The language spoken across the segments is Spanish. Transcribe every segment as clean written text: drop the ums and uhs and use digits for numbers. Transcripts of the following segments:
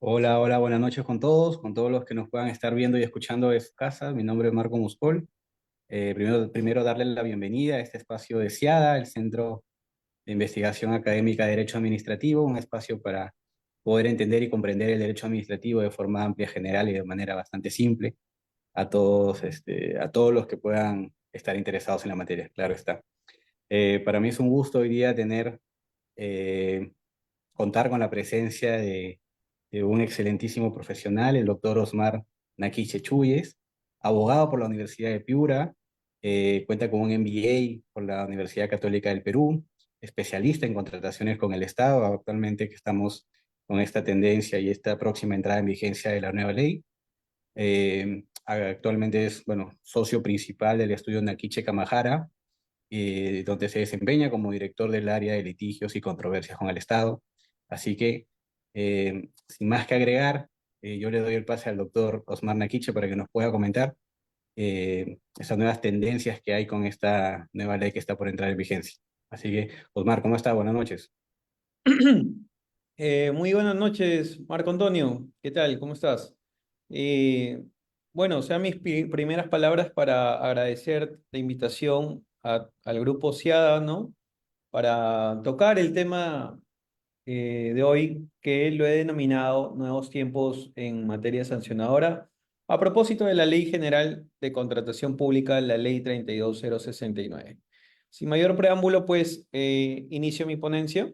Hola, hola, buenas noches con todos los que nos puedan estar viendo y escuchando de su casa. Mi nombre es Marco Muscol. Primero darle la bienvenida a este espacio de CIADA, el Centro de Investigación Académica de Derecho Administrativo, un espacio para poder entender y comprender el derecho administrativo de forma amplia, general y de manera bastante simple a todos los que puedan estar interesados en la materia, claro está. Para mí es un gusto hoy día eh, contar con la presencia de un excelentísimo profesional, el doctor Osmar Naquiche Chuyes, abogado por la Universidad de Piura, cuenta con un MBA por la Universidad Católica del Perú, especialista en contrataciones con el Estado, actualmente que estamos con esta tendencia y esta próxima entrada en vigencia de la nueva ley. Actualmente es, bueno, socio principal del estudio Naquiche Camajara, donde se desempeña como director del área de litigios y controversias con el Estado. Así que, sin más que agregar, yo le doy el pase al doctor Osmar Naquiche para que nos pueda comentar esas nuevas tendencias que hay con esta nueva ley que está por entrar en vigencia. Así que, Osmar, ¿cómo está? Buenas noches. Muy buenas noches, Marco Antonio. ¿Qué tal? ¿Cómo estás? Eh, bueno, sean mis primeras palabras para agradecer la invitación al grupo CIADA, ¿no? Para tocar el tema de hoy, que lo he denominado Nuevos tiempos en materia sancionadora, a propósito de la Ley General de Contratación Pública, la Ley 32069. Sin mayor preámbulo, pues inicio mi ponencia.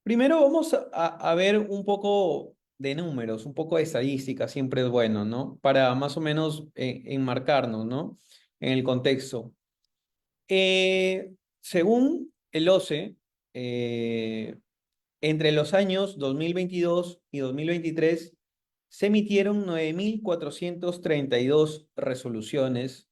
Primero vamos a ver un poco de números, un poco de estadística, siempre es bueno, ¿no? Para más o menos enmarcarnos, ¿no? En el contexto. Según el OCE, eh, entre los años 2022 y 2023 se emitieron 9.432 resoluciones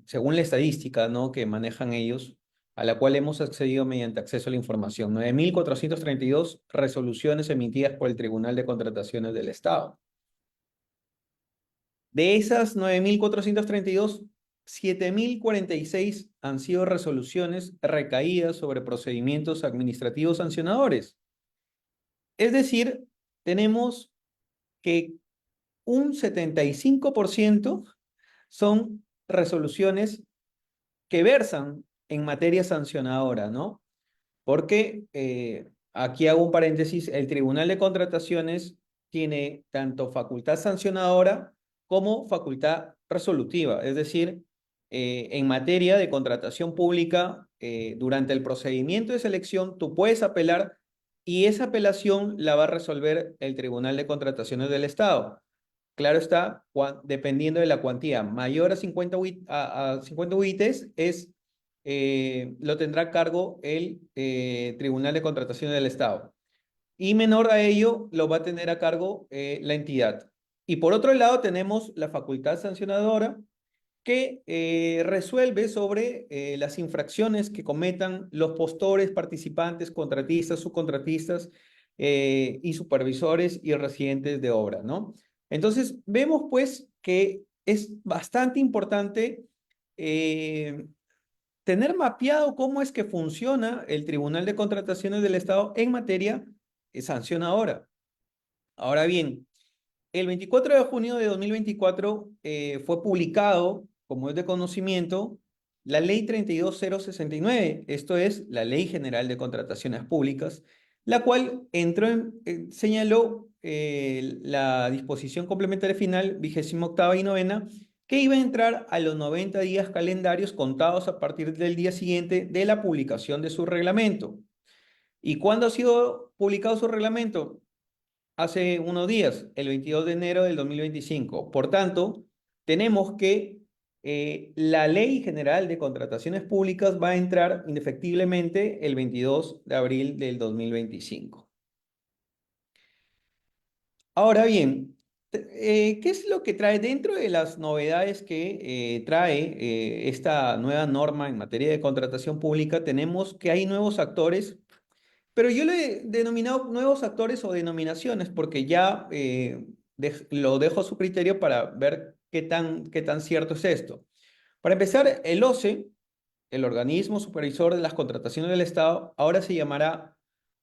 según la estadística, ¿no? que manejan ellos, a la cual hemos accedido mediante acceso a la información. 9.432 resoluciones emitidas por el Tribunal de Contrataciones del Estado. De esas 9.432, 7.046 han sido resoluciones recaídas sobre procedimientos administrativos sancionadores. Es decir, tenemos que un 75% son resoluciones que versan en materia sancionadora, ¿no? Porque aquí hago un paréntesis, el Tribunal de Contrataciones tiene tanto facultad sancionadora como facultad resolutiva, es decir, en materia de contratación pública, durante el procedimiento de selección, tú puedes apelar y esa apelación la va a resolver el Tribunal de Contrataciones del Estado. Claro está, dependiendo de la cuantía. Mayor a 50 a 50 UITs lo tendrá a cargo el Tribunal de Contrataciones del Estado. Y menor a ello lo va a tener a cargo la entidad. Y por otro lado tenemos la facultad sancionadora que resuelve sobre las infracciones que cometan los postores, participantes, contratistas, subcontratistas y supervisores y residentes de obra, ¿no? Entonces, vemos pues que es bastante importante eh, tener mapeado cómo es que funciona el Tribunal de Contrataciones del Estado en materia sancionadora. Ahora bien, el 24 de junio de 2024 fue publicado, como es de conocimiento, la Ley 32069, esto es la Ley General de Contrataciones Públicas, la cual señaló la disposición complementaria final, 28ª y novena, que iba a entrar a los 90 días calendarios contados a partir del día siguiente de la publicación de su reglamento. ¿Y cuándo ha sido publicado su reglamento? Hace unos días, el 22 de enero del 2025. Por tanto, tenemos que la Ley General de Contrataciones Públicas va a entrar indefectiblemente el 22 de abril del 2025. Ahora bien, ¿qué es lo que trae dentro de las novedades que trae esta nueva norma en materia de contratación pública? Tenemos que hay nuevos actores, pero yo le he denominado nuevos actores o denominaciones porque ya lo dejo a su criterio para ver qué tan cierto es esto. Para empezar, el OCE el organismo supervisor de las contrataciones del Estado, ahora se llamará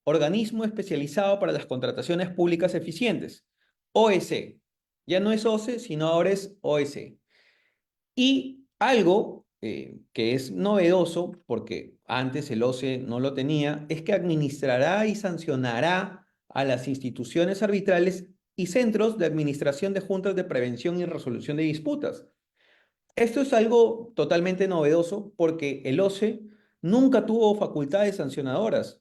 Organismo Especializado para las Contrataciones Públicas Eficientes, OEC. Ya no es OCE, sino ahora es OEC. Y algo que es novedoso, porque antes el OCE no lo tenía, es que administrará y sancionará a las instituciones arbitrales y centros de administración de juntas de prevención y resolución de disputas. Esto es algo totalmente novedoso porque el OCE nunca tuvo facultades sancionadoras,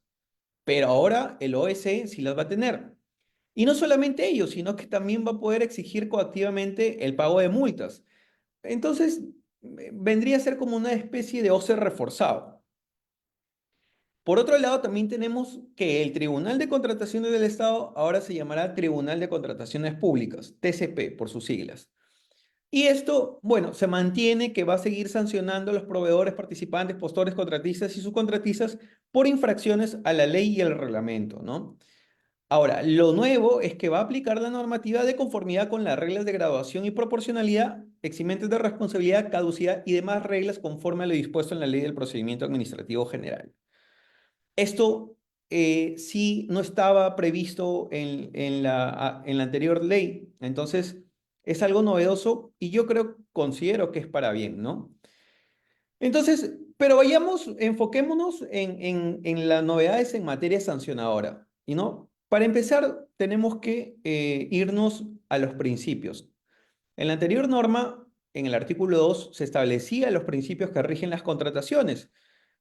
pero ahora el OEC sí las va a tener. Y no solamente ello, sino que también va a poder exigir coactivamente el pago de multas. Entonces, vendría a ser como una especie de OCE reforzado. Por otro lado, también tenemos que el Tribunal de Contrataciones del Estado ahora se llamará Tribunal de Contrataciones Públicas, TCP por sus siglas. Y esto, bueno, se mantiene que va a seguir sancionando a los proveedores, participantes, postores, contratistas y subcontratistas por infracciones a la ley y el reglamento, ¿no? Ahora, lo nuevo es que va a aplicar la normativa de conformidad con las reglas de graduación y proporcionalidad, eximentes de responsabilidad, caducidad y demás reglas conforme a lo dispuesto en la Ley del Procedimiento Administrativo General. Esto sí no estaba previsto en la anterior ley, entonces es algo novedoso y yo considero que es para bien, ¿no? Entonces, pero vayamos, enfoquémonos en las novedades en materia sancionadora, ¿y no? Para empezar, tenemos que irnos a los principios. En la anterior norma, en el artículo 2, se establecían los principios que rigen las contrataciones,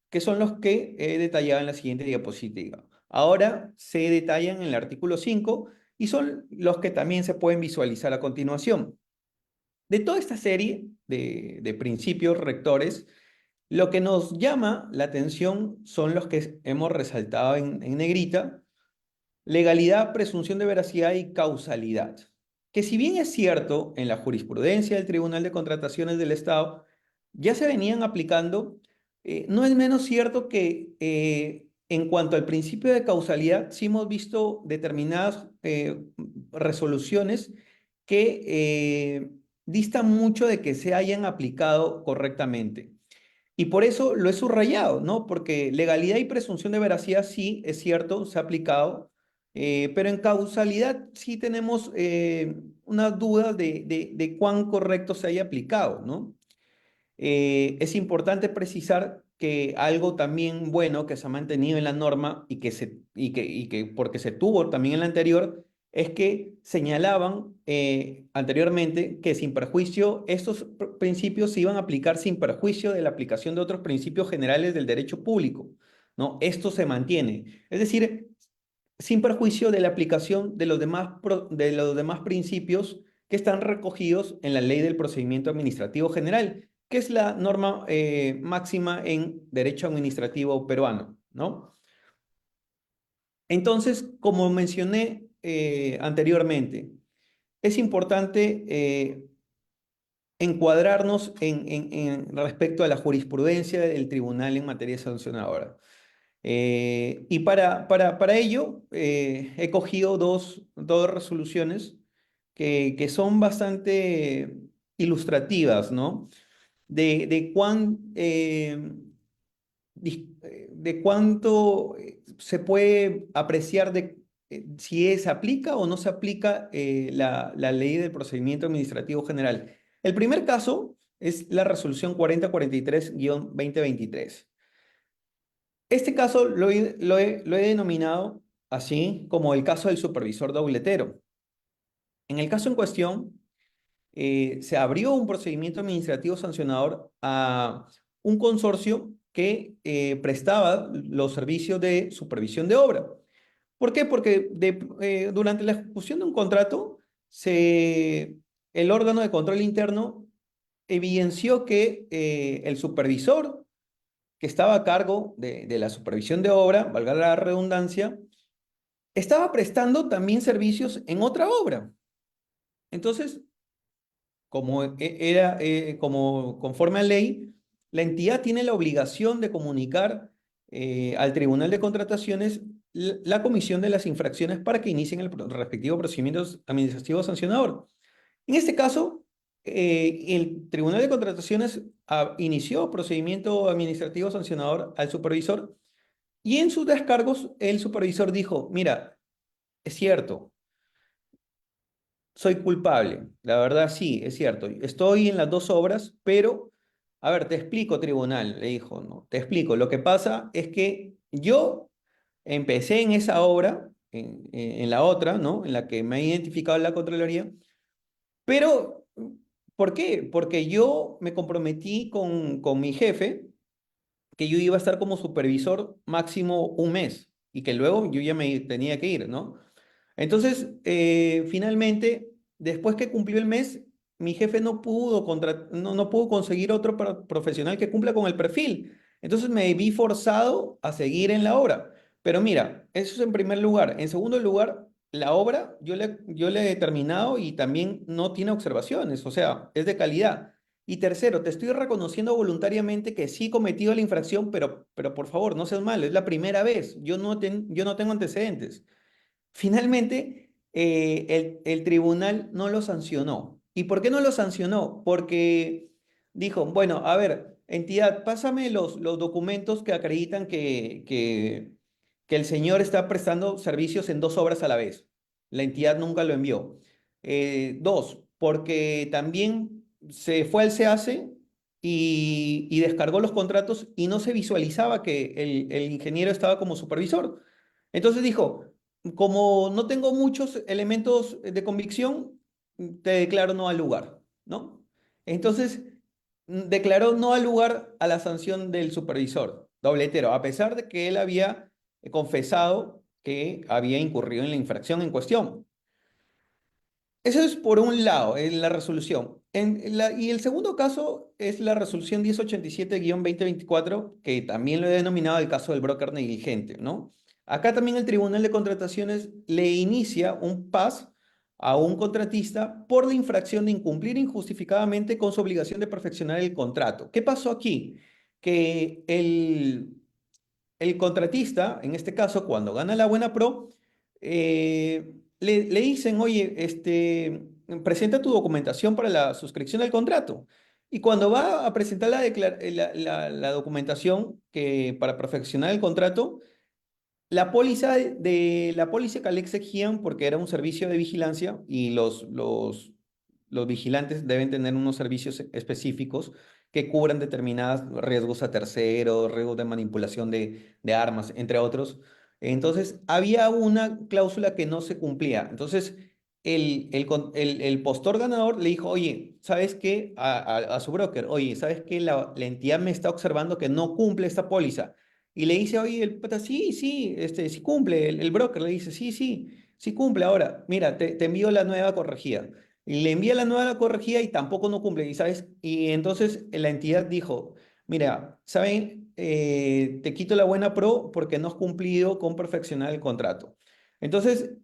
que son los que he detallado en la siguiente diapositiva. Ahora se detallan en el artículo 5 y son los que también se pueden visualizar a continuación. De toda esta serie de principios rectores, lo que nos llama la atención son los que hemos resaltado en negrita: legalidad, presunción de veracidad y causalidad. Que si bien es cierto, en la jurisprudencia del Tribunal de Contrataciones del Estado ya se venían aplicando, no es menos cierto que en cuanto al principio de causalidad, sí hemos visto determinadas resoluciones que distan mucho de que se hayan aplicado correctamente. Y por eso lo he subrayado, ¿no? Porque legalidad y presunción de veracidad sí, es cierto, se ha aplicado, pero en causalidad sí tenemos unas dudas de cuán correcto se haya aplicado, ¿no? Es importante precisar que algo también bueno que se ha mantenido en la norma y que porque se tuvo también en la anterior, es que señalaban anteriormente que sin perjuicio, estos principios se iban a aplicar sin perjuicio de la aplicación de otros principios generales del derecho público, ¿no? Esto se mantiene. Es decir, sin perjuicio de la aplicación de los demás principios que están recogidos en la Ley del Procedimiento Administrativo General, que es la norma máxima en derecho administrativo peruano, ¿no? Entonces, como mencioné anteriormente, es importante encuadrarnos en respecto a la jurisprudencia del tribunal en materia sancionadora. Y para ello he cogido dos resoluciones que son bastante ilustrativas, ¿no? De cuánto se puede apreciar de si se aplica o no se aplica la ley del procedimiento administrativo general. El primer caso es la resolución 4043-2023. Este caso lo he denominado así como el caso del supervisor dobletero. En el caso en cuestión, se abrió un procedimiento administrativo sancionador a un consorcio que prestaba los servicios de supervisión de obra. ¿Por qué? Porque durante la ejecución de un contrato, el órgano de control interno evidenció que el supervisor que estaba a cargo de la supervisión de obra, valga la redundancia, estaba prestando también servicios en otra obra. Entonces, como conforme a ley, la entidad tiene la obligación de comunicar al Tribunal de Contrataciones la comisión de las infracciones para que inicien el respectivo procedimiento administrativo sancionador. En este caso, el Tribunal de Contrataciones inició procedimiento administrativo sancionador al supervisor y en sus descargos el supervisor dijo, mira, es cierto, soy culpable, la verdad sí, es cierto, estoy en las dos obras, pero, a ver, te explico, tribunal, le dijo, no, te explico, lo que pasa es que yo empecé en esa obra, en la otra, ¿no? En la que me ha identificado la Contraloría, pero, ¿por qué? Porque yo me comprometí con mi jefe que yo iba a estar como supervisor máximo un mes y que luego yo ya me tenía que ir, ¿no? Entonces, finalmente, después que cumplió el mes, mi jefe no pudo conseguir otro profesional que cumpla con el perfil. Entonces me vi forzado a seguir en la obra. Pero mira, eso es en primer lugar. En segundo lugar, la obra yo le he terminado y también no tiene observaciones, o sea, es de calidad. Y tercero, te estoy reconociendo voluntariamente que sí he cometido la infracción, pero por favor, no seas malo, es la primera vez. Yo no tengo antecedentes. Finalmente, el tribunal no lo sancionó. ¿Y por qué no lo sancionó? Porque dijo, bueno, a ver, entidad, pásame los documentos que acreditan que el señor está prestando servicios en dos obras a la vez. La entidad nunca lo envió. Dos, porque también se fue al SEACE y descargó los contratos y no se visualizaba que el ingeniero estaba como supervisor. Entonces dijo, como no tengo muchos elementos de convicción, te declaro no al lugar, ¿no? Entonces, declaró no al lugar a la sanción del supervisor, dobletero, a pesar de que él había confesado que había incurrido en la infracción en cuestión. Eso es por un lado, en la resolución. Y el segundo caso es la resolución 1087-2024, que también lo he denominado el caso del broker negligente, ¿no? Acá también el Tribunal de Contrataciones le inicia un PAS a un contratista por la infracción de incumplir injustificadamente con su obligación de perfeccionar el contrato. ¿Qué pasó aquí? Que el contratista, en este caso, cuando gana la buena pro, le dicen, oye, presenta tu documentación para la suscripción del contrato. Y cuando va a presentar la documentación para perfeccionar el contrato, la póliza de la póliza que le exigían, porque era un servicio de vigilancia y los vigilantes deben tener unos servicios específicos que cubran determinados riesgos a terceros, riesgos de manipulación de armas, entre otros. Entonces, había una cláusula que no se cumplía. Entonces, el postor ganador le dijo, oye, ¿sabes qué? A su broker, oye, ¿sabes qué? La entidad me está observando que no cumple esta póliza. Y le dice, oye, el pata, sí, sí, sí cumple. El broker le dice, sí, sí, sí cumple. Ahora, mira, te envío la nueva corregida. Y le envía la nueva corregida y tampoco no cumple. Y, ¿sabes? Y entonces la entidad dijo, mira, ¿saben? Te quito la buena pro porque no has cumplido con perfeccionar el contrato. Entonces,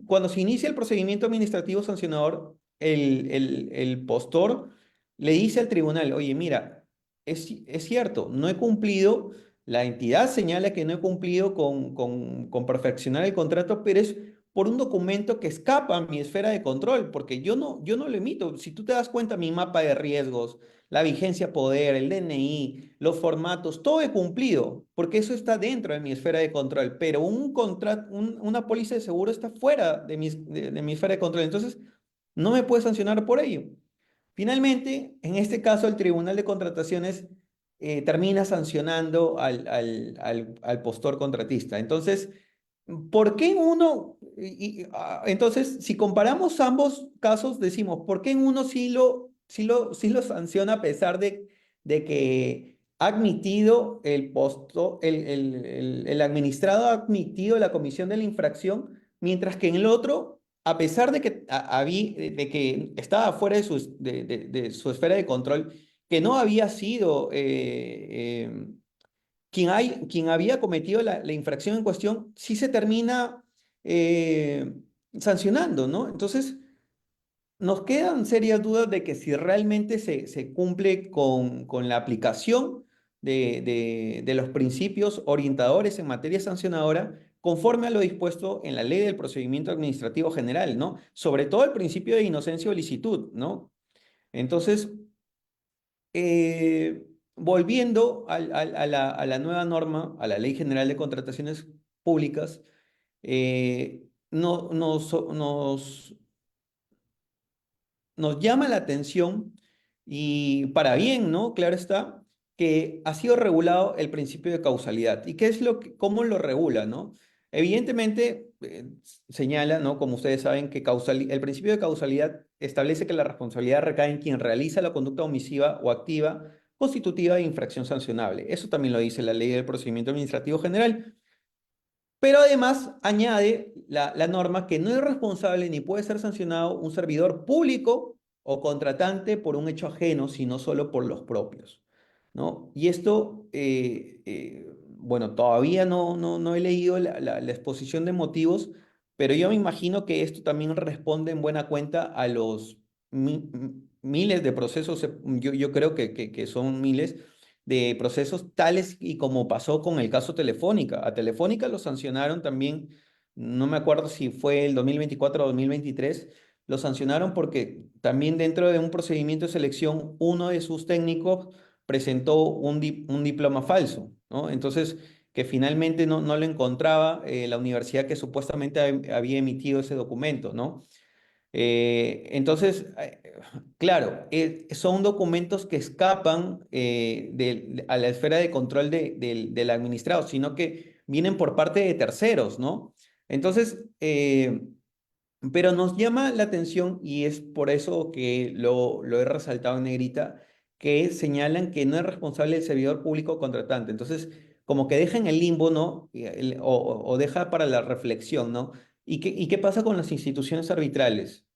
cuando se inicia el procedimiento administrativo sancionador, el postor le dice al tribunal, oye, mira, es cierto, no he cumplido, la entidad señala que no he cumplido con perfeccionar el contrato, pero es por un documento que escapa a mi esfera de control, porque yo no lo emito. Si tú te das cuenta, mi mapa de riesgos, la vigencia poder, el DNI, los formatos, todo he cumplido, porque eso está dentro de mi esfera de control, pero una póliza de seguro está fuera de mi esfera de control. Entonces, no me puede sancionar por ello. Finalmente, en este caso, el Tribunal de Contrataciones termina sancionando al postor contratista. Entonces, ¿por qué en uno, entonces, si comparamos ambos casos, decimos, ¿por qué en uno sí lo sanciona a pesar de que ha admitido el administrado ha admitido la comisión de la infracción, mientras que en el otro, a pesar de que, de que estaba fuera de su esfera de control, que no había sido quien había cometido la infracción en cuestión, sí se termina eh, sancionando, ¿no? Entonces, nos quedan serias dudas de que si realmente se cumple con la aplicación de los principios orientadores en materia sancionadora conforme a lo dispuesto en la Ley del Procedimiento Administrativo General, ¿no? Sobre todo el principio de inocencia o licitud, ¿no? Entonces, eh, volviendo a la nueva norma, a la Ley General de Contrataciones Públicas, no, nos llama la atención y para bien, ¿no? Claro está, que ha sido regulado el principio de causalidad. ¿Y qué es cómo lo regula, ¿no? Evidentemente, señala, ¿no? Como ustedes saben, que el principio de causalidad establece que la responsabilidad recae en quien realiza la conducta omisiva o activa constitutiva de infracción sancionable. Eso también lo dice la Ley del Procedimiento Administrativo General. Pero además añade la norma que no es responsable ni puede ser sancionado un servidor público o contratante por un hecho ajeno, sino solo por los propios, ¿no? Y esto, bueno, todavía no he leído la exposición de motivos, pero yo me imagino que esto también responde en buena cuenta a los miles de procesos, yo creo que son miles de procesos tales y como pasó con el caso Telefónica. A Telefónica lo sancionaron también, no me acuerdo si fue el 2024 o 2023, lo sancionaron porque también dentro de un procedimiento de selección, uno de sus técnicos presentó un diploma falso, ¿no? Entonces, que finalmente no lo encontraba la universidad que supuestamente había emitido ese documento, ¿no? Entonces, claro, son documentos que escapan a la esfera de control del administrado, sino que vienen por parte de terceros, ¿no? Entonces, pero nos llama la atención y es por eso que lo he resaltado en negrita, que señalan que no es responsable el servidor público contratante. Entonces, como que deja en el limbo, ¿no? O deja para la reflexión, ¿no? Y qué pasa con las instituciones arbitrales?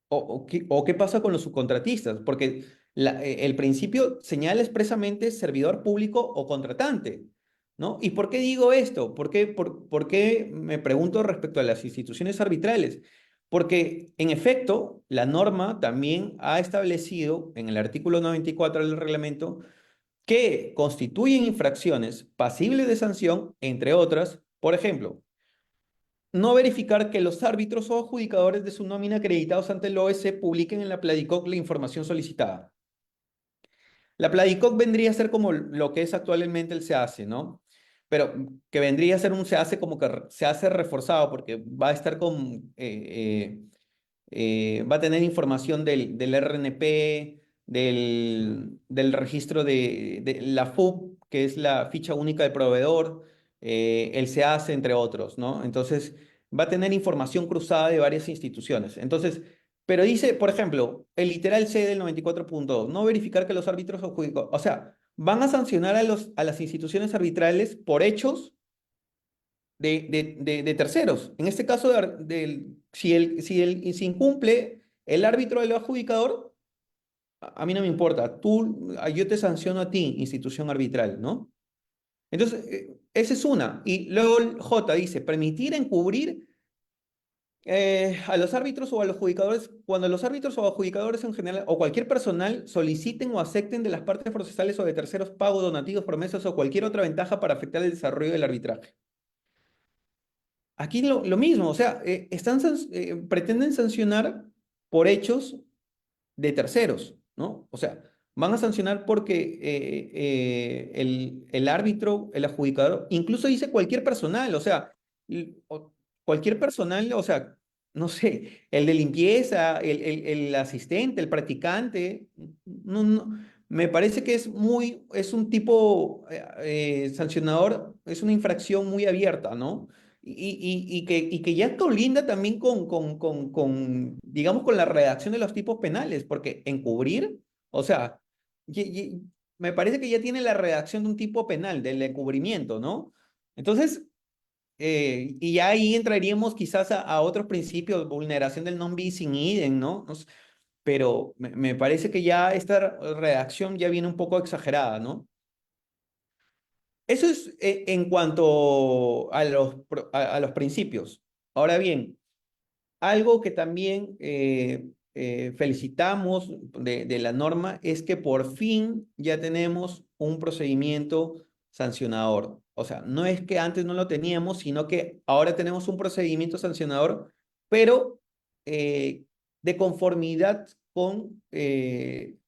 O qué pasa con los subcontratistas? Porque el principio señala expresamente servidor público o contratante, ¿no? ¿Y por qué digo esto? ¿Por qué me pregunto respecto a las instituciones arbitrales? Porque, en efecto, la norma también ha establecido en el artículo 94 del reglamento que constituyen infracciones pasibles de sanción, entre otras, por ejemplo, no verificar que los árbitros o adjudicadores de su nómina acreditados ante el OS publiquen en la Pladicoc la información solicitada. La Pladicoc vendría a ser como lo que es actualmente el SEACE, ¿no? Pero que vendría a ser un SEACE como que se hace reforzado porque va a estar va a tener información del RNP, del registro de la FUP, que es la ficha única del proveedor, el SEACE, entre otros, ¿no? Entonces, va a tener información cruzada de varias instituciones. Entonces, pero dice, por ejemplo, el literal C del 94.2, no verificar que los árbitros o sea, van a sancionar a las instituciones arbitrales por hechos de terceros. En este caso, si incumple el árbitro del adjudicador, a mí no me importa. Yo te sanciono a ti, institución arbitral, ¿no? Entonces, esa es una. Y luego el J dice, permitir encubrir a los árbitros o a los adjudicadores, cuando los árbitros o adjudicadores en general, o cualquier personal, soliciten o acepten de las partes procesales o de terceros pagos, donativos, promesas o cualquier otra ventaja para afectar el desarrollo del arbitraje. Aquí lo mismo, o sea, pretenden sancionar por hechos de terceros, ¿no? O sea, van a sancionar porque el árbitro, el adjudicador, incluso dice cualquier personal, o sea, cualquier personal, o sea, no sé, el de limpieza, el asistente, el practicante, me parece que es un tipo sancionador, es una infracción muy abierta, ¿no? Y que ya colinda también digamos, con la redacción de los tipos penales, porque encubrir, o sea, me parece que ya tiene la redacción de un tipo penal, del encubrimiento, ¿no? Entonces, y ya ahí entraríamos quizás a otros principios, vulneración del non bis in idem, ¿no? Pero me parece que ya esta redacción ya viene un poco exagerada, ¿no? Eso es en cuanto a a los principios. Ahora bien, algo que también felicitamos de la norma es que por fin ya tenemos un procedimiento sancionador. O sea, no es que antes no lo teníamos, sino que ahora tenemos un procedimiento sancionador, pero de conformidad con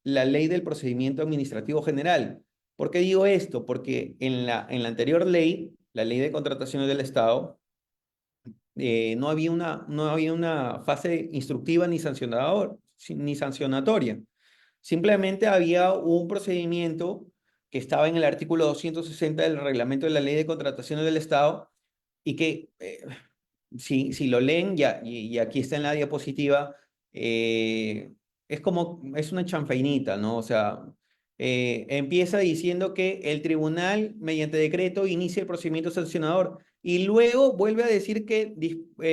la ley del procedimiento administrativo general. ¿Por qué digo esto? Porque en la anterior ley, la ley de contrataciones del Estado, no había una fase instructiva ni sancionatoria. Simplemente había un procedimiento que estaba en el artículo 260 del reglamento de la ley de contrataciones del Estado y que si lo leen, ya, y aquí está en la diapositiva, es una chanfainita, ¿no? O sea, empieza diciendo que el tribunal, mediante decreto, inicia el procedimiento sancionador y luego vuelve a decir que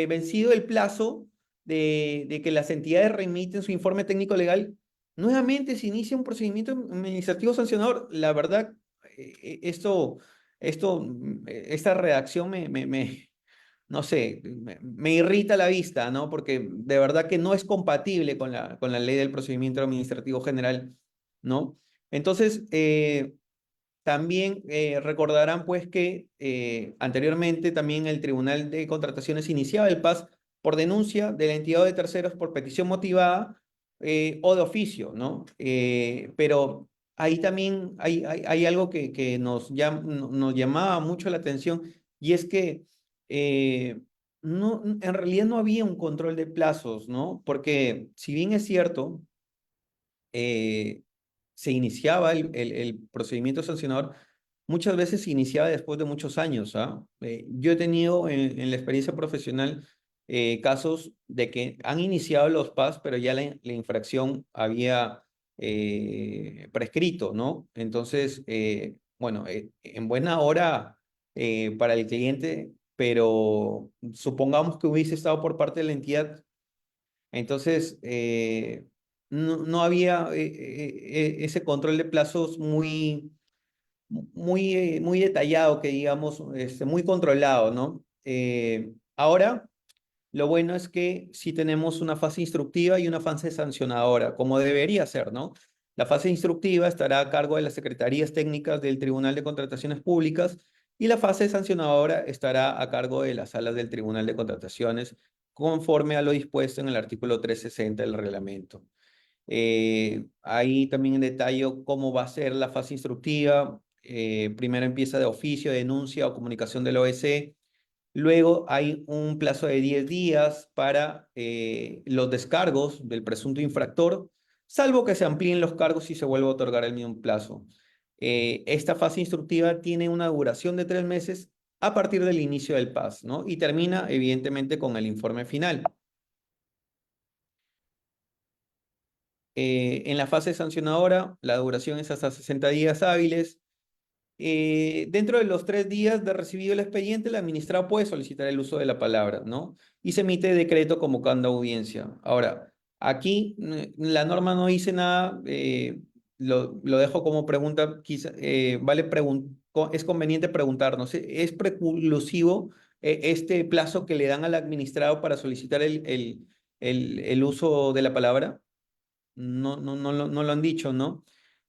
vencido el plazo de que las entidades remiten su informe técnico legal, nuevamente se inicia un procedimiento administrativo sancionador. La verdad, esta redacción no sé, me irrita la vista, ¿no? Porque de verdad que no es compatible con la ley del procedimiento administrativo general, ¿no? Entonces, también recordarán pues que anteriormente también el Tribunal de Contrataciones iniciaba el PAS por denuncia de la entidad o de terceros por petición motivada o de oficio, ¿no? Pero ahí también hay algo que nos llamaba mucho la atención y es que en realidad no había un control de plazos, ¿no? Porque si bien es cierto, eh, se iniciaba el procedimiento sancionador, muchas veces se iniciaba después de muchos años, ¿ah? Yo he tenido en la experiencia profesional casos de que han iniciado los PAS, pero ya la infracción había prescrito, ¿no? Entonces, bueno, en buena hora para el cliente, pero supongamos que hubiese estado por parte de la entidad, entonces no había ese control de plazos muy detallado, que digamos, muy controlado, ¿no? Ahora, lo bueno es que sí tenemos una fase instructiva y una fase sancionadora, como debería ser, ¿no? La fase instructiva estará a cargo de las secretarías técnicas del Tribunal de Contrataciones Públicas y la fase sancionadora estará a cargo de las salas del Tribunal de Contrataciones, conforme a lo dispuesto en el artículo 360 del reglamento. Ahí también en detalle cómo va a ser la fase instructiva. Primero empieza de oficio, denuncia o comunicación del OEC. Luego hay un plazo de 10 días para los descargos del presunto infractor, salvo que se amplíen los cargos y se vuelva a otorgar el mismo plazo. Esta fase instructiva tiene una duración de 3 meses a partir del inicio del PAS, ¿no? Y termina, evidentemente, con el informe final. En la fase sancionadora, la duración es hasta 60 días hábiles. Dentro de los 3 días de recibido el expediente, el administrado puede solicitar el uso de la palabra, ¿no? Y se emite decreto convocando audiencia. Ahora, aquí la norma no dice nada, lo dejo como pregunta, quizá, es conveniente preguntarnos, ¿es preclusivo este plazo que le dan al administrado para solicitar el uso de la palabra? No lo han dicho, ¿no?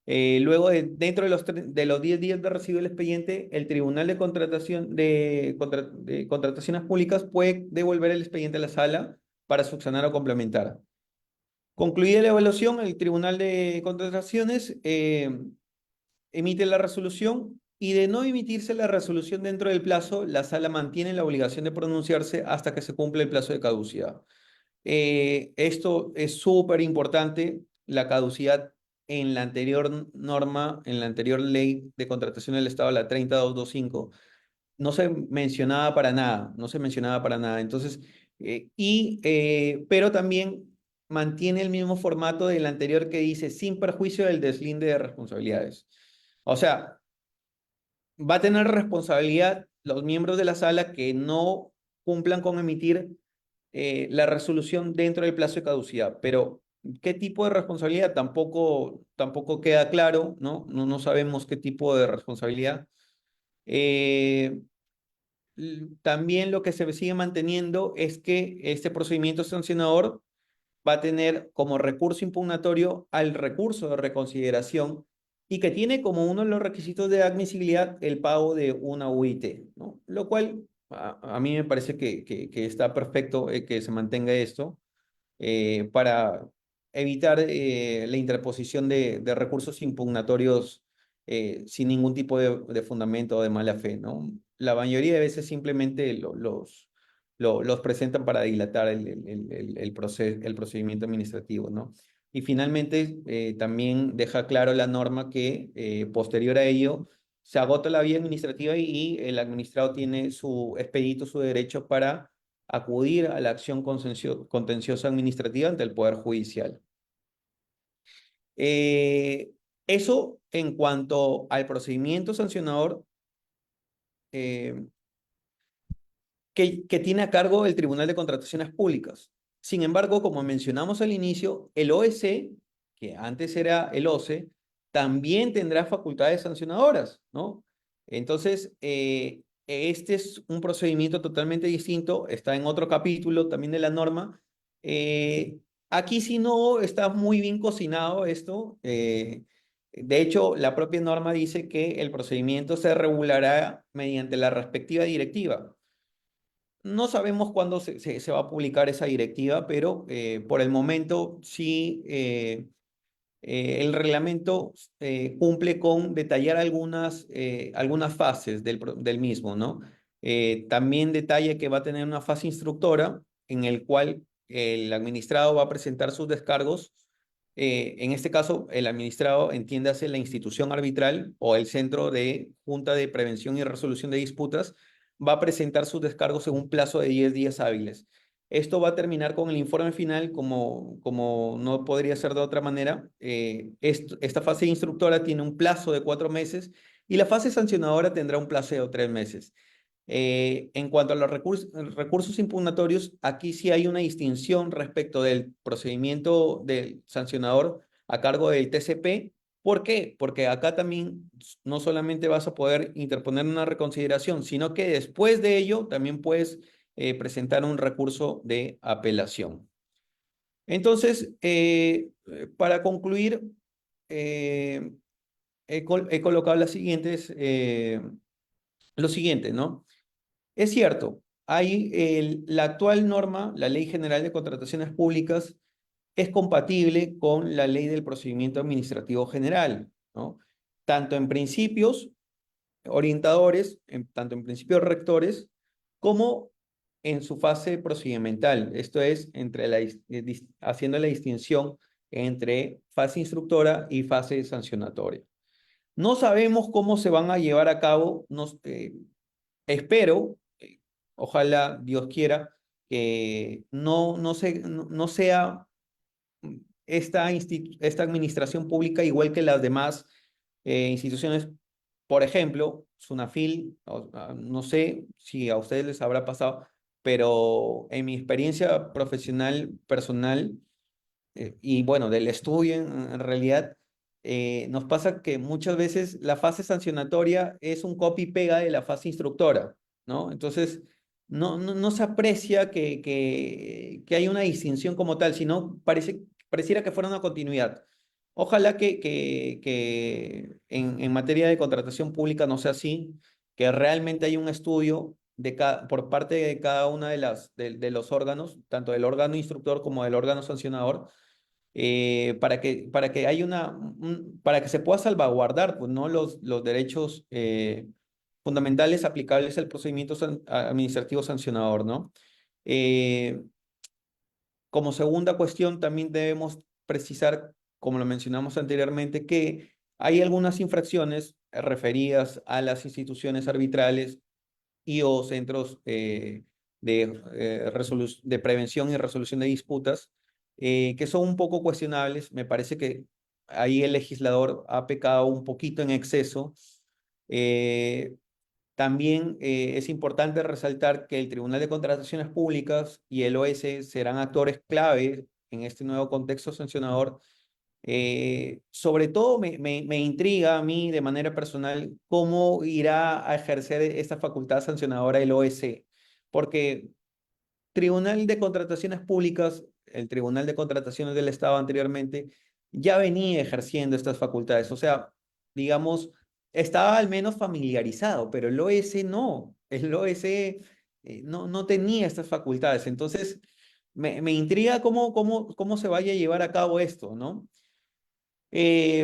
Luego, dentro de de los 10 días de recibo del expediente, el Tribunal de de Contrataciones Públicas puede devolver el expediente a la sala para subsanar o complementar. Concluida la evaluación, el Tribunal de Contrataciones emite la resolución y de no emitirse la resolución dentro del plazo, la sala mantiene la obligación de pronunciarse hasta que se cumpla el plazo de caducidad. Esto es súper importante, la caducidad en la anterior norma, en la anterior ley de contratación del Estado, la 30225, no se mencionaba para nada, no se mencionaba para nada. Entonces, pero también mantiene el mismo formato del anterior que dice sin perjuicio del deslinde de responsabilidades. O sea, va a tener responsabilidad los miembros de la sala que no cumplan con emitir la resolución dentro del plazo de caducidad, pero ¿qué tipo de responsabilidad? Tampoco queda claro, ¿no? No sabemos qué tipo de responsabilidad. Eh, También lo que se sigue manteniendo es que este procedimiento sancionador va a tener como recurso impugnatorio al recurso de reconsideración y que tiene como uno de los requisitos de admisibilidad el pago de una UIT, ¿no? Lo cual a mí me parece que está perfecto que se mantenga esto para evitar la interposición de recursos impugnatorios sin ningún tipo de fundamento o de mala fe, ¿no? La mayoría de veces simplemente los presentan para dilatar el procedimiento administrativo, ¿no? Y finalmente también deja claro la norma que posterior a ello se agota la vía administrativa y el administrado tiene su expedito, su derecho para acudir a la acción contenciosa administrativa ante el Poder Judicial. Eh, Eso en cuanto al procedimiento sancionador eh, que tiene a cargo el Tribunal de Contrataciones Públicas. Sin embargo, como mencionamos al inicio, el OEC, que antes era el OCE, también tendrá facultades sancionadoras, ¿no? Entonces, este es un procedimiento totalmente distinto, está en otro capítulo también de la norma. Aquí sí no está muy bien cocinado esto. De hecho, la propia norma dice que el procedimiento se regulará mediante la respectiva directiva. No sabemos cuándo se va a publicar esa directiva, pero por el momento sí el reglamento cumple con detallar algunas fases del mismo, ¿no? También detalla que va a tener una fase instructora en el cual el administrado va a presentar sus descargos. En este caso, el administrado, entiéndase la institución arbitral o el Centro de Junta de Prevención y Resolución de Disputas, va a presentar sus descargos en un plazo de 10 días hábiles. Esto va a terminar con el informe final, como no podría ser de otra manera. Esta fase instructora tiene un plazo de 4 meses y la fase sancionadora tendrá un plazo de 3 meses. En cuanto a los recursos impugnatorios, aquí sí hay una distinción respecto del procedimiento del sancionador a cargo del TCP. ¿Por qué? Porque acá también no solamente vas a poder interponer una reconsideración, sino que después de ello también puedes presentar un recurso de apelación. Entonces, para concluir, eh, he colocado lo siguiente, ¿no? Es cierto, hay la actual norma, la Ley General de Contrataciones Públicas, es compatible con la Ley del Procedimiento Administrativo General, ¿no? Tanto en principios orientadores, tanto en principios rectores, como en su fase procedimental. Esto es, haciendo la distinción entre fase instructora y fase sancionatoria. No sabemos cómo se van a llevar a cabo, espero, ojalá Dios quiera, que no sea esta administración pública igual que las demás instituciones. Por ejemplo, Sunafil, no sé si a ustedes les habrá pasado, pero en mi experiencia profesional, personal, y bueno, del estudio en realidad, nos pasa que muchas veces la fase sancionatoria es un copy y pega de la fase instructora, ¿no? Entonces, no se aprecia que hay una distinción como tal, sino pareciera que fuera una continuidad. Ojalá que en materia de contratación pública no sea así, que realmente hay un estudio por parte de cada una de los órganos, tanto del órgano instructor como del órgano sancionador, para que haya para que se pueda salvaguardar, pues, ¿no? Los derechos fundamentales aplicables al procedimiento administrativo sancionador, ¿no? Eh, Como segunda cuestión, también debemos precisar, como lo mencionamos anteriormente, que hay algunas infracciones referidas a las instituciones arbitrales y o centros de prevención y resolución de disputas, que son un poco cuestionables. Me parece que ahí el legislador ha pecado un poquito en exceso. Eh, También es importante resaltar que el Tribunal de Contrataciones Públicas y el OS serán actores clave en este nuevo contexto sancionador. Sobre todo me intriga a mí de manera personal cómo irá a ejercer esta facultad sancionadora el OEC, porque Tribunal de Contrataciones Públicas, el Tribunal de Contrataciones del Estado anteriormente, ya venía ejerciendo estas facultades, o sea, digamos, estaba al menos familiarizado, pero el OEC no, el OEC no tenía estas facultades, entonces me intriga cómo se vaya a llevar a cabo esto, ¿no?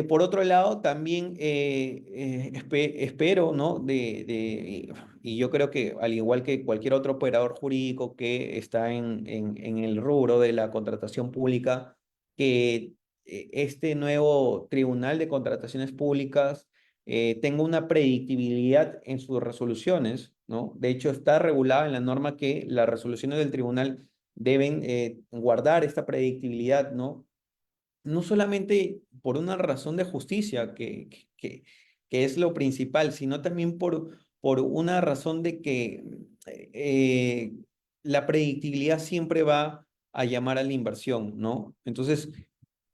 Por otro lado, también espero, ¿no? Y yo creo que al igual que cualquier otro operador jurídico que está en el rubro de la contratación pública, que este nuevo Tribunal de Contrataciones Públicas tenga una predictibilidad en sus resoluciones, ¿no? De hecho, está regulada en la norma que las resoluciones del tribunal deben guardar esta predictibilidad, ¿no? No solamente por una razón de justicia, que es lo principal, sino también por una razón de que eh, la predictibilidad siempre va a llamar a la inversión, ¿no? Entonces,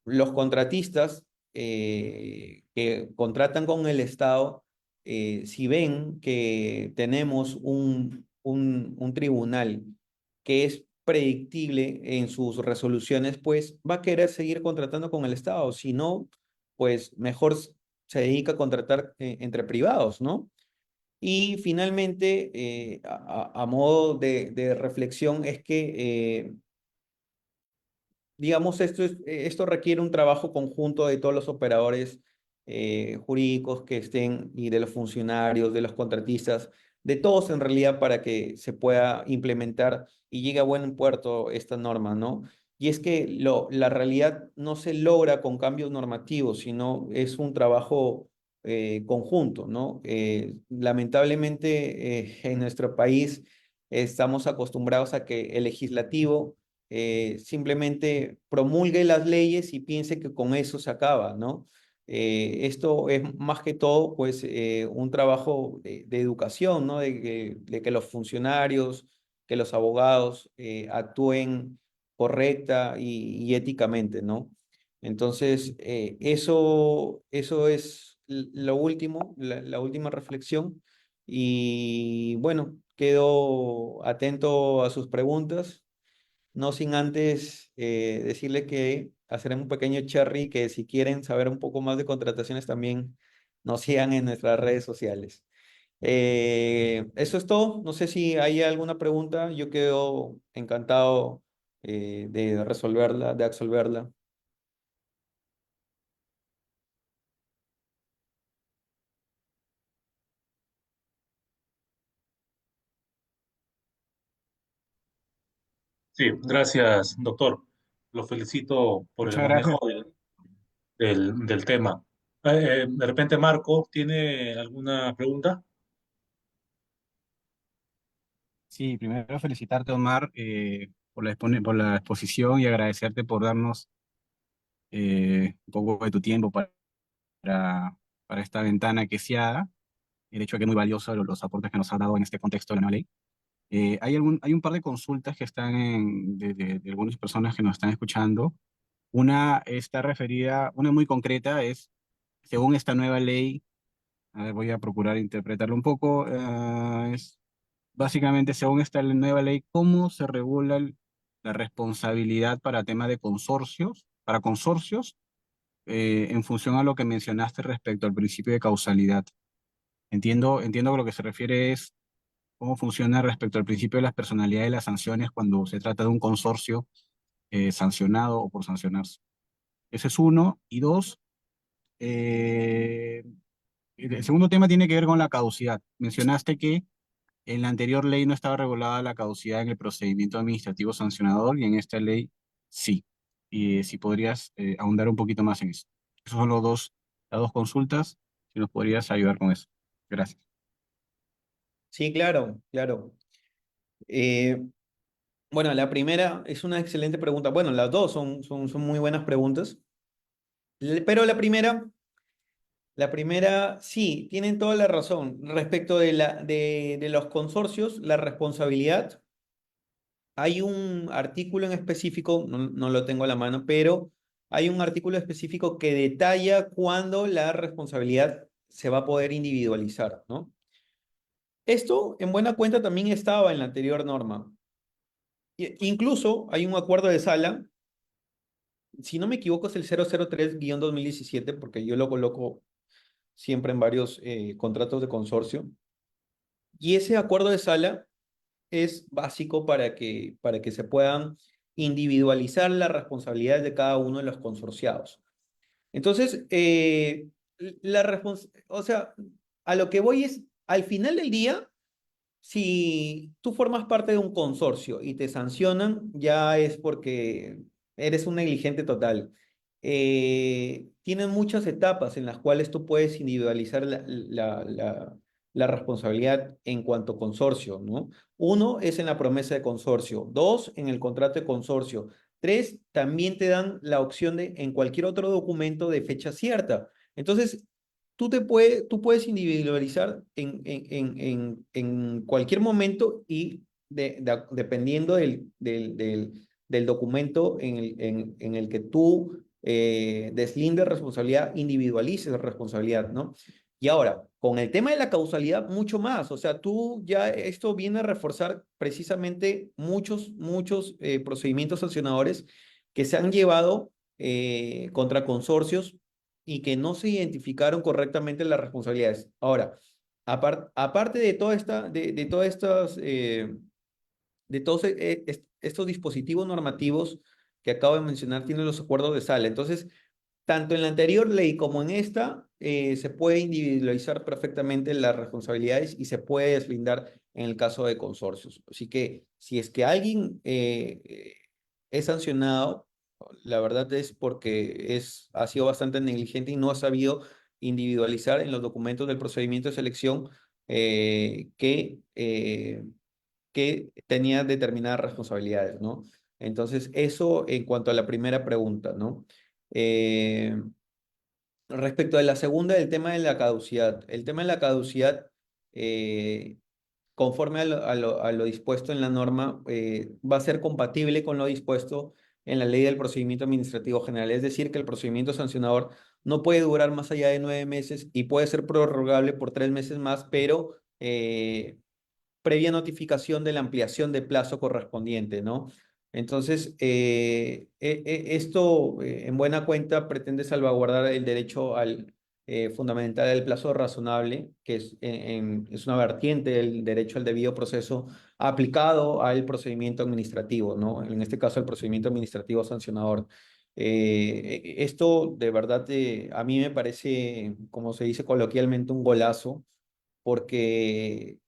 los contratistas que contratan con el Estado, si ven que tenemos un tribunal que es predictible en sus resoluciones, pues va a querer seguir contratando con el Estado. Si no, pues mejor se dedica a contratar entre privados, ¿no? Y finalmente, a modo de reflexión, es que digamos, esto requiere un trabajo conjunto de todos los operadores jurídicos que estén y de los funcionarios, de los contratistas, de todos en realidad para que se pueda implementar y llegue a buen puerto esta norma, ¿no? Y es que la realidad no se logra con cambios normativos, sino es un trabajo conjunto, ¿no? Lamentablemente en nuestro país estamos acostumbrados a que el legislativo simplemente promulgue las leyes y piense que con eso se acaba, ¿no? Esto es más que todo, pues, un trabajo de educación, ¿no? De que los funcionarios, que los abogados actúen correcta y éticamente, ¿no? Entonces, eso es lo último, la última reflexión. Y bueno, quedo atento a sus preguntas. No sin antes decirle que haceremos un pequeño cherry, que si quieren saber un poco más de contrataciones también nos sigan en nuestras redes sociales. Eso es todo. No sé si hay alguna pregunta. Yo quedo encantado de resolverla, de absolverla. Sí, gracias, doctor. Lo felicito por el Muchas gracias. manejo del tema. De repente, Marco, ¿tiene alguna pregunta? Sí, primero felicitarte, Omar, por la exposición y agradecerte por darnos un poco de tu tiempo para esta ventana que se ha. El hecho de que es muy valioso los aportes que nos ha dado en este contexto de la nueva ley. Hay un par de consultas que están de algunas personas que nos están escuchando. Una está referida, una muy concreta es, según esta nueva ley, a ver, voy a procurar interpretarlo un poco, es básicamente, según esta nueva ley, ¿cómo se regula la responsabilidad para temas de consorcios, para consorcios, en función a lo que mencionaste respecto al principio de causalidad? Entiendo que lo que se refiere es cómo funciona respecto al principio de las personalidades de las sanciones cuando se trata de un consorcio sancionado o por sancionarse. Ese es uno. Y dos, eh, el segundo tema tiene que ver con la caducidad. Mencionaste que en la anterior ley no estaba regulada la caducidad en el procedimiento administrativo sancionador y en esta ley sí. Y si podrías ahondar un poquito más en eso. Esos son las dos consultas, si nos podrías ayudar con eso. Gracias. Sí, claro, claro. Eh, bueno, la primera es una excelente pregunta. Bueno, las dos son muy buenas preguntas. Pero la primera, sí, tienen toda la razón. Respecto de los consorcios, la responsabilidad, hay un artículo en específico, no lo tengo a la mano, pero hay un artículo específico que detalla cuándo la responsabilidad se va a poder individualizar, ¿no? Esto, en buena cuenta, también estaba en la anterior norma. Incluso hay un acuerdo de sala, si no me equivoco, es el 003-2017, porque yo lo coloco siempre en varios contratos de consorcio. Y ese acuerdo de sala es básico para que se puedan individualizar las responsabilidades de cada uno de los consorciados. Entonces, o sea, a lo que voy es, al final del día, si tú formas parte de un consorcio y te sancionan, ya es porque eres un negligente total. Tienen muchas etapas en las cuales tú puedes individualizar la responsabilidad en cuanto a consorcio, ¿no? Uno es en la promesa de consorcio, dos, en el contrato de consorcio, tres, también te dan la opción de en cualquier otro documento de fecha cierta. Entonces, tú puedes individualizar en cualquier momento y dependiendo del documento en el que tú deslindes responsabilidad, individualices responsabilidad, ¿no? Y ahora, con el tema de la causalidad, mucho más. O sea, tú ya esto viene a reforzar precisamente muchos procedimientos sancionadores que se han llevado contra consorcios y que no se identificaron correctamente las responsabilidades. Ahora, aparte de toda esta, de todas estas, de todos estos dispositivos normativos que acabo de mencionar, tienen los acuerdos de sala. Entonces, tanto en la anterior ley como en esta, se puede individualizar perfectamente las responsabilidades y se puede deslindar en el caso de consorcios. Así que si es que alguien es sancionado, la verdad es porque ha sido bastante negligente y no ha sabido individualizar en los documentos del procedimiento de selección que tenía determinadas responsabilidades, ¿no? Entonces, eso en cuanto a la primera pregunta, ¿no? Eh, Respecto a la segunda, el tema de la caducidad. El tema de la caducidad, eh, conforme a lo dispuesto en la norma, va a ser compatible con lo dispuesto en la ley del procedimiento administrativo general. Es decir, que el procedimiento sancionador no puede durar más allá de 9 meses y puede ser prorrogable por 3 meses más, pero previa notificación de la ampliación de plazo correspondiente, ¿no? Entonces, esto en buena cuenta pretende salvaguardar el derecho al fundamental del plazo razonable, que es una vertiente del derecho al debido proceso aplicado al procedimiento administrativo, ¿no? En este caso, el procedimiento administrativo sancionador. Esto de verdad a mí me parece, como se dice coloquialmente, un golazo, porque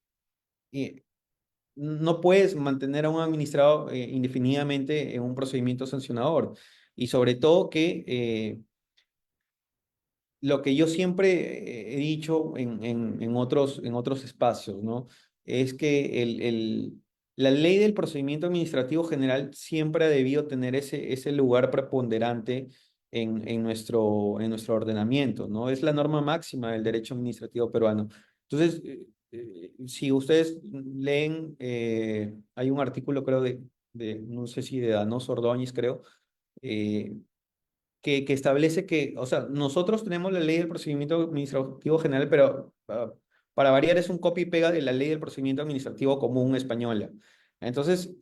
y no puedes mantener a un administrado indefinidamente en un procedimiento sancionador. Y sobre todo que lo que yo siempre he dicho en otros espacios, ¿no? Es que la ley del procedimiento administrativo general siempre ha debido tener ese lugar preponderante en nuestro ordenamiento, ¿no? Es la norma máxima del derecho administrativo peruano. Entonces, si ustedes leen, hay un artículo, creo, no sé si de Danos Ordóñez, creo, eh, que establece que, o sea, nosotros tenemos la ley del procedimiento administrativo general, pero para variar es un copy y pega de la ley del procedimiento administrativo común española. Entonces,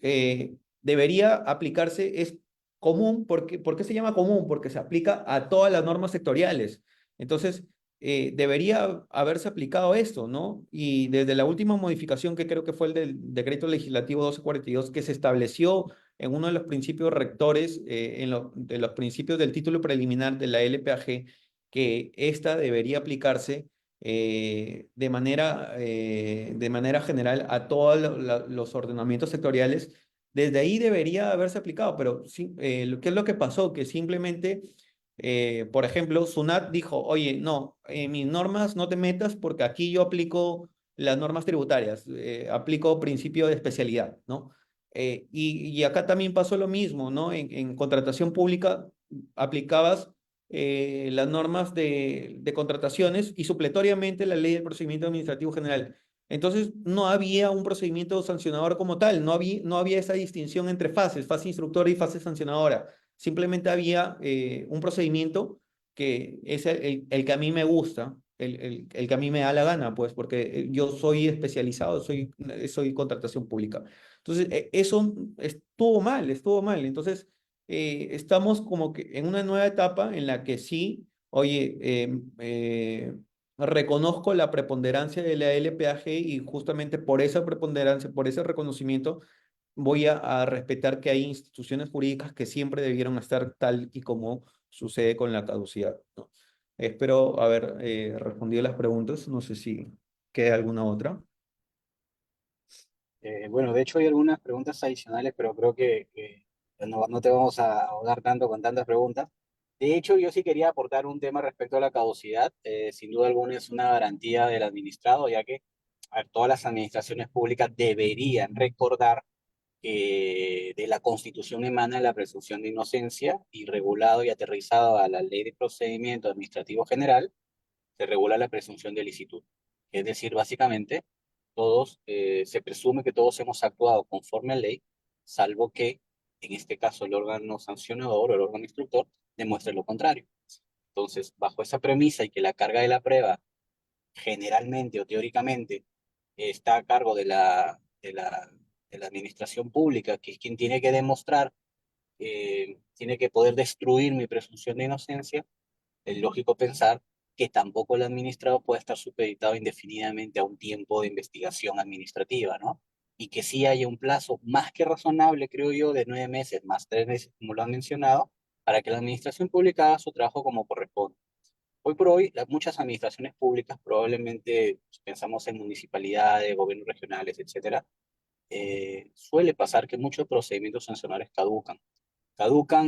debería aplicarse, es común, ¿por qué se llama común? Porque se aplica a todas las normas sectoriales. Entonces, debería haberse aplicado esto, ¿no? Y desde la última modificación, que creo que fue el del decreto legislativo 1242, que se estableció en uno de los principios rectores, de los principios del título preliminar de la LPAG, que esta debería aplicarse de manera general a todos los ordenamientos sectoriales. Desde ahí debería haberse aplicado, pero sí, ¿qué es lo que pasó? Que simplemente, por ejemplo, SUNAT dijo, oye, no, en mis normas no te metas porque aquí yo aplico las normas tributarias, aplico principio de especialidad, ¿no? Y acá también pasó lo mismo, ¿no? En contratación pública aplicabas las normas de contrataciones y supletoriamente la ley del procedimiento administrativo general. Entonces, no había un procedimiento sancionador como tal, no había esa distinción entre fases, fase instructora y fase sancionadora. Simplemente había un procedimiento que es el que a mí me gusta, el que a mí me da la gana, pues, porque yo soy especializado, soy contratación pública. Entonces, eso estuvo mal, estuvo mal. Entonces, estamos como que en una nueva etapa en la que sí, oye, reconozco la preponderancia de la LPAG y justamente por esa preponderancia, por ese reconocimiento, voy a respetar que hay instituciones jurídicas que siempre debieron estar tal y como sucede con la caducidad, ¿no? Espero haber respondido las preguntas. No sé si queda alguna otra. Bueno, de hecho hay algunas preguntas adicionales, pero creo que no te vamos a ahogar tanto con tantas preguntas. De hecho, yo sí quería aportar un tema respecto a la caducidad. Sin duda alguna es una garantía del administrado, ya que a ver, todas las administraciones públicas deberían recordar que de la Constitución emana la presunción de inocencia y regulado y aterrizado a la Ley de Procedimiento Administrativo General, se regula la presunción de licitud. Es decir, básicamente, se presume que todos hemos actuado conforme a ley, salvo que, en este caso, el órgano sancionador o el órgano instructor demuestre lo contrario. Entonces, bajo esa premisa y que la carga de la prueba generalmente o teóricamente está a cargo de la administración pública, que es quien tiene que demostrar, tiene que poder destruir mi presunción de inocencia, es lógico pensar que tampoco el administrado puede estar supeditado indefinidamente a un tiempo de investigación administrativa, ¿no? Y que sí haya un plazo más que razonable, creo yo, de 9 meses más 3 meses, como lo han mencionado, para que la administración pública haga su trabajo como corresponde. Hoy por hoy, muchas administraciones públicas, probablemente pues, pensamos en municipalidades, gobiernos regionales, etcétera, suele pasar que muchos procedimientos sancionadores caducan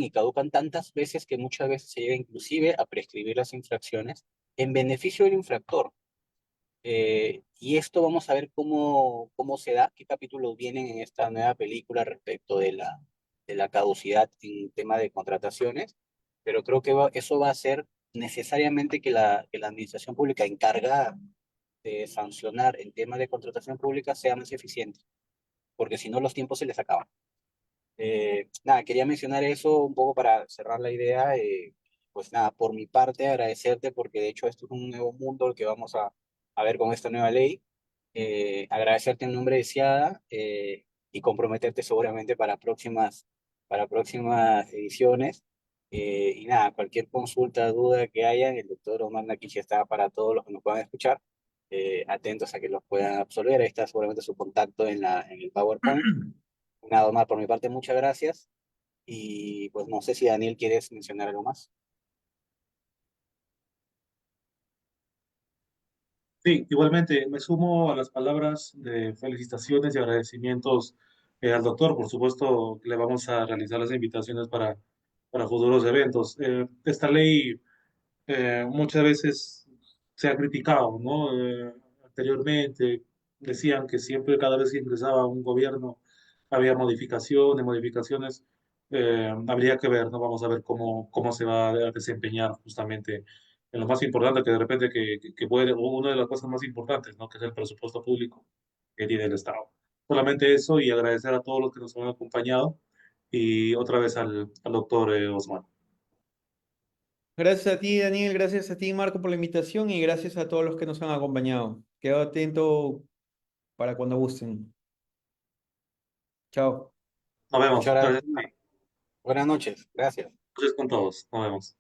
y caducan tantas veces que muchas veces se llega inclusive a prescribir las infracciones en beneficio del infractor. Y esto vamos a ver cómo se da, qué capítulos vienen en esta nueva película respecto de la caducidad en tema de contrataciones, pero creo que eso va a hacer necesariamente que la administración pública encargada de sancionar en tema de contratación pública sea más eficiente, porque si no los tiempos se les acaban. Nada, quería mencionar eso un poco para cerrar la idea. Pues nada, por mi parte agradecerte porque de hecho esto es un nuevo mundo el que vamos a ver con esta nueva ley. Agradecerte en nombre de SIADA y comprometerte seguramente para próximas ediciones. Y nada, cualquier consulta, duda que haya, el doctor Omar Nakichi está para todos los que nos puedan escuchar. Atentos a que los puedan absolver. Ahí está seguramente su contacto en el PowerPoint. Nada más, por mi parte, muchas gracias. Y pues no sé si Daniel quieres mencionar algo más. Sí, igualmente me sumo a las palabras de felicitaciones y agradecimientos al doctor. Por supuesto, le vamos a realizar las invitaciones para futuros eventos. Esta ley muchas veces se ha criticado, ¿no? Anteriormente decían que siempre, cada vez que ingresaba un gobierno, había modificaciones, modificaciones. Habría que ver, ¿no? Vamos a ver cómo se va a desempeñar justamente en lo más importante que de repente que puede, o una de las cosas más importantes, ¿no? Que es el presupuesto público que tiene el Estado. Solamente eso y agradecer a todos los que nos han acompañado y otra vez al doctor Osman. Gracias a ti, Daniel. Gracias a ti, Marco, por la invitación y gracias a todos los que nos han acompañado. Quedo atento para cuando gusten. Chao. Nos vemos. Muchas Gracias. gracias. Buenas noches. Gracias. Gracias con todos. Nos vemos.